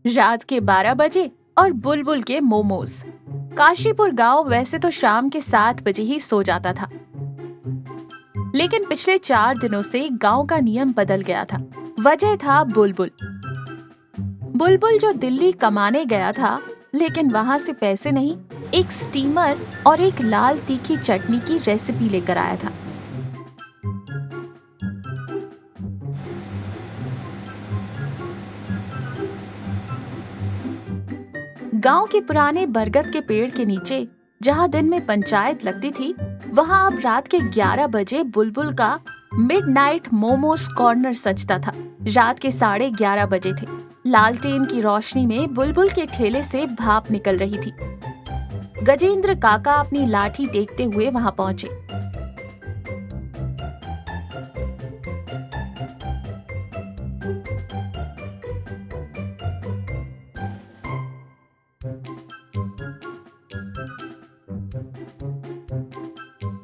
रात के 12 बजे और बुलबुल के मोमोज। काशीपुर गांव वैसे तो शाम के 7 बजे ही सो जाता था, लेकिन पिछले 4 दिनों से गांव का नियम बदल गया था। वजह था बुलबुल। बुलबुल जो दिल्ली कमाने गया था, लेकिन वहां से पैसे नहीं, एक स्टीमर और एक लाल तीखी चटनी की रेसिपी लेकर आया था। गांव के पुराने बरगद के पेड़ के नीचे, जहां दिन में पंचायत लगती थी, वहां अब रात के 11 बजे बुलबुल का मिडनाइट मोमोज कॉर्नर सजता था। रात के 11:30 बजे थे। लालटेन की रोशनी में बुलबुल के ठेले से भाप निकल रही थी। गजेंद्र काका अपनी लाठी टेकते हुए वहां पहुंचे।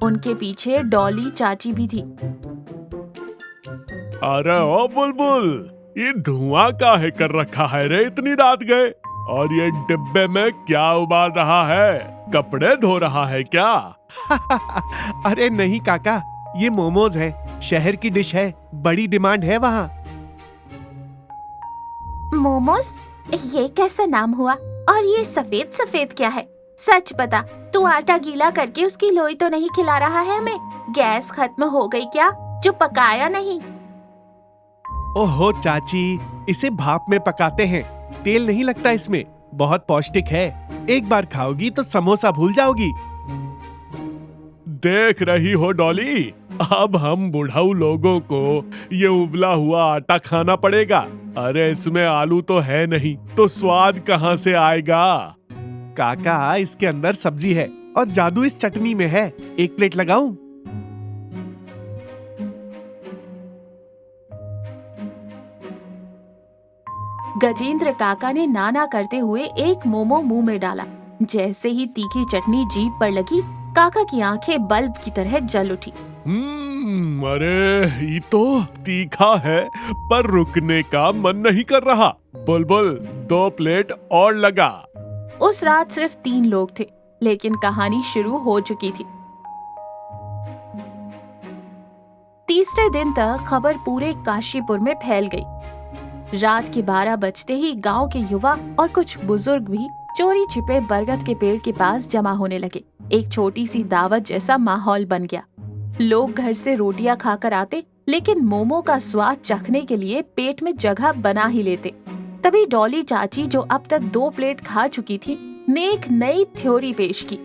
उनके पीछे डॉली चाची भी थी। अरे ओ बुलबुल, ये धुआं काहे कर रखा है रे इतनी रात गए? और ये डिब्बे में क्या उबाल रहा है? कपड़े धो रहा है क्या? अरे नहीं काका, ये मोमोज है, शहर की डिश है, बड़ी डिमांड है वहाँ। मोमोज? ये कैसा नाम हुआ? और ये सफेद सफेद क्या है? सच बता, तू आटा गीला करके उसकी लोई तो नहीं खिला रहा है हमें? गैस खत्म हो गई क्या, जो पकाया नहीं? ओहो चाची, इसे भाप में पकाते हैं, तेल नहीं लगता इसमें, बहुत पौष्टिक है। एक बार खाओगी तो समोसा भूल जाओगी। देख रही हो डॉली, अब हम बुढ़ाऊ लोगों को ये उबला हुआ आटा खाना पड़ेगा। अरे इसमें आलू तो है नहीं, तो स्वाद कहाँ से आएगा? काका, इसके अंदर सब्जी है और जादू इस चटनी में है। एक प्लेट लगाऊं? गजेंद्र काका ने नाना करते हुए एक मोमो मुंह में डाला। जैसे ही तीखी चटनी जीभ पर लगी, काका की आंखें बल्ब की तरह जल उठी। अरे ये तो तीखा है, पर रुकने का मन नहीं कर रहा। बुलबुल, 2 प्लेट और लगा। उस रात सिर्फ 3 लोग थे, लेकिन कहानी शुरू हो चुकी थी। तीसरे दिन तक खबर पूरे काशीपुर में फैल गई। रात के 12 बजते ही गांव के युवा और कुछ बुजुर्ग भी चोरी छिपे बरगद के पेड़ के पास जमा होने लगे। एक छोटी सी दावत जैसा माहौल बन गया। लोग घर से रोटियां खाकर आते, लेकिन मोमो का स्वाद चखने के लिए पेट में जगह बना ही लेते। तभी डॉली चाची, जो अब तक 2 प्लेट खा चुकी थी, ने एक नई थ्योरी पेश की।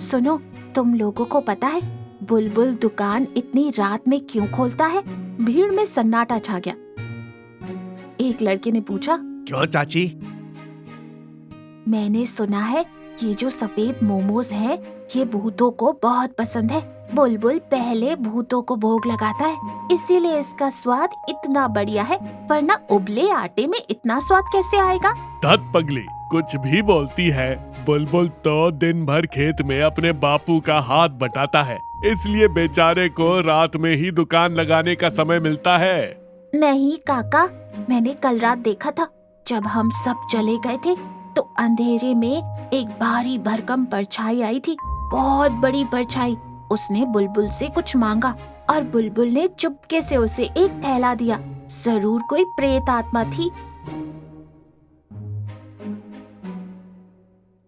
सुनो, तुम लोगों को पता है बुलबुल दुकान इतनी रात में क्यों खोलता है? भीड़ में सन्नाटा छा गया। एक लड़के ने पूछा, क्यों चाची? मैंने सुना है ये जो सफेद मोमोज हैं, ये भूतों को बहुत पसंद है। बुलबुल पहले भूतों को भोग लगाता है, इसीलिए इसका स्वाद इतना बढ़िया है, वरना उबले आटे में इतना स्वाद कैसे आएगा? धत पगली, कुछ भी बोलती है। बुलबुल तो दिन भर खेत में अपने बापू का हाथ बटाता है, इसलिए बेचारे को रात में ही दुकान लगाने का समय मिलता है। नहीं काका, मैंने कल रात देखा था, जब हम सब चले गए थे तो अंधेरे में एक भारी भरकम परछाई आई थी, बहुत बड़ी परछाई। उसने बुलबुल से कुछ मांगा और बुलबुल ने चुपके से उसे एक थैला दिया। जरूर कोई प्रेत आत्मा थी।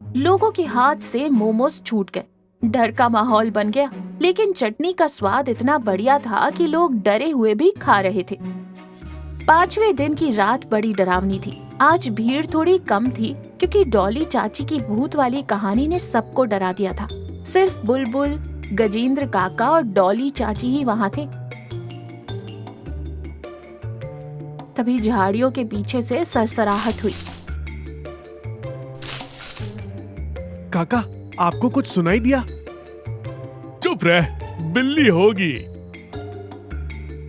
लोगों के हाथ से मोमोज छूट गए। डर का माहौल बन गया, लेकिन चटनी का स्वाद इतना बढ़िया था कि लोग डरे हुए भी खा रहे थे। 5वें दिन की रात बड़ी डरावनी थी। आज भीड़ थोड़ी कम थी, क्योंकि डॉली चाची की भूत वाली कहानी ने सबको डरा दिया था। सिर्फ बुलबुल, गजेंद्र काका और डॉली चाची ही वहां थे। तभी झाड़ियों के पीछे से सरसराहट हुई। काका, आपको कुछ सुनाई दिया? चुप रह, बिल्ली होगी।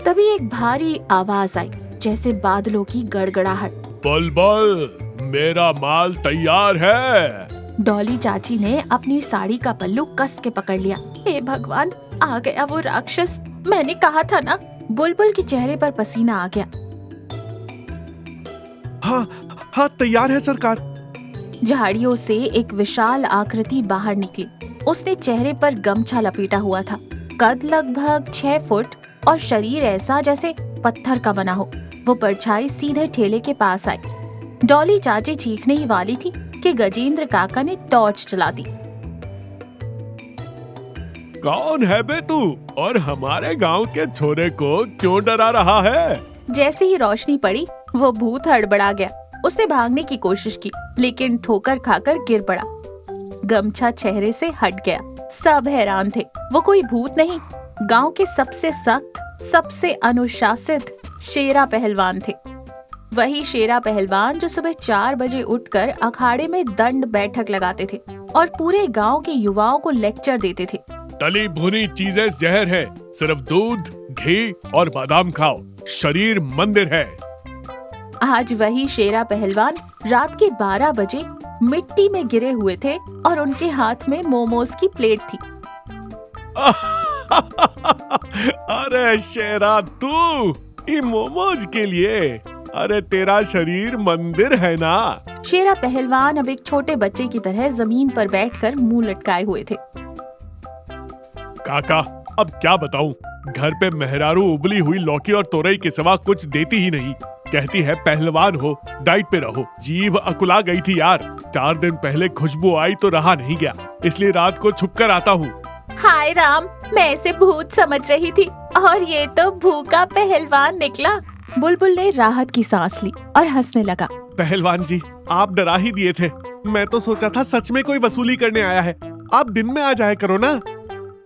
तभी एक भारी आवाज आई, जैसे बादलों की गड़गड़ाहट। बुलबुल, मेरा माल तैयार है। डॉली चाची ने अपनी साड़ी का पल्लू कस के पकड़ लिया। हे भगवान, आ गया वो राक्षस। मैंने कहा था ना। बुलबुल के चेहरे पर पसीना आ गया। हाँ हाँ, तैयार है सरकार। झाड़ियों से एक विशाल आकृति बाहर निकली। उसने चेहरे पर गमछा लपेटा हुआ था। कद लगभग 6 फुट और शरीर ऐसा जैसे पत्थर का बना हो। वो परछाई सीधे ठेले के पास आई। डॉली चाची चीखने ही वाली थी कि गजेंद्र काका ने टॉर्च चला दी। कौन है बे तू और हमारे गांव के छोरे को क्यों डरा रहा है? जैसे ही रोशनी पड़ी वो भूत हड़बड़ा गया। उसने भागने की कोशिश की लेकिन ठोकर खाकर गिर पड़ा। गमछा चेहरे से हट गया। सब हैरान थे। वो कोई भूत नहीं, गांव के सबसे सख्त, सबसे अनुशासित शेरा पहलवान थे। वही शेरा पहलवान जो सुबह 4 बजे उठकर अखाड़े में दंड बैठक लगाते थे और पूरे गांव के युवाओं को लेक्चर देते थे। तली भुनी चीजें जहर है, सिर्फ दूध, घी और बादाम खाओ, शरीर मंदिर है। आज वही शेरा पहलवान रात के 12 बजे मिट्टी में गिरे हुए थे और उनके हाथ में मोमोज की प्लेट थी। अरे शेरा, तू ये मोमोज के लिए? अरे तेरा शरीर मंदिर है ना। शेरा पहलवान अब एक छोटे बच्चे की तरह जमीन पर बैठकर मुंह लटकाए हुए थे। काका, अब क्या बताऊं? घर पे मेहरारू उबली हुई लौकी और तोरई के सिवा कुछ देती ही नहीं। कहती है पहलवान हो, डाइट पे रहो। जीभ अकुला गई थी यार। 4 दिन पहले खुशबू आई तो रहा नहीं गया, इसलिए रात को छुप कर आता हूँ। हाय राम, मैं इसे भूत समझ रही थी और ये तो भूखा पहलवान निकला। बुलबुल ने राहत की सांस ली और हंसने लगा। पहलवान जी, आप डरा ही दिए थे। मैं तो सोचा था सच में कोई वसूली करने आया है। आप दिन में आ जाया करो ना।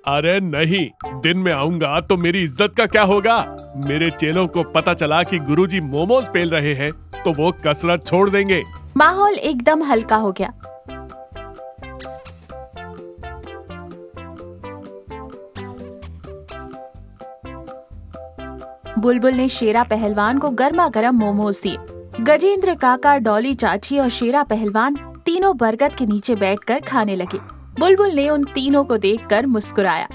अरे नहीं, दिन में आऊंगा तो मेरी इज्जत का क्या होगा? मेरे चेलों को पता चला कि गुरुजी मोमोज पेल रहे हैं तो वो कसरत छोड़ देंगे। माहौल एकदम हल्का हो गया। बुलबुल ने शेरा पहलवान को गर्मा गर्म मोमोज दिए। गजेंद्र काका, डॉली चाची और शेरा पहलवान तीनों बरगद के नीचे बैठकर खाने लगे। बुलबुल ने उन तीनों को देखकर मुस्कुराया।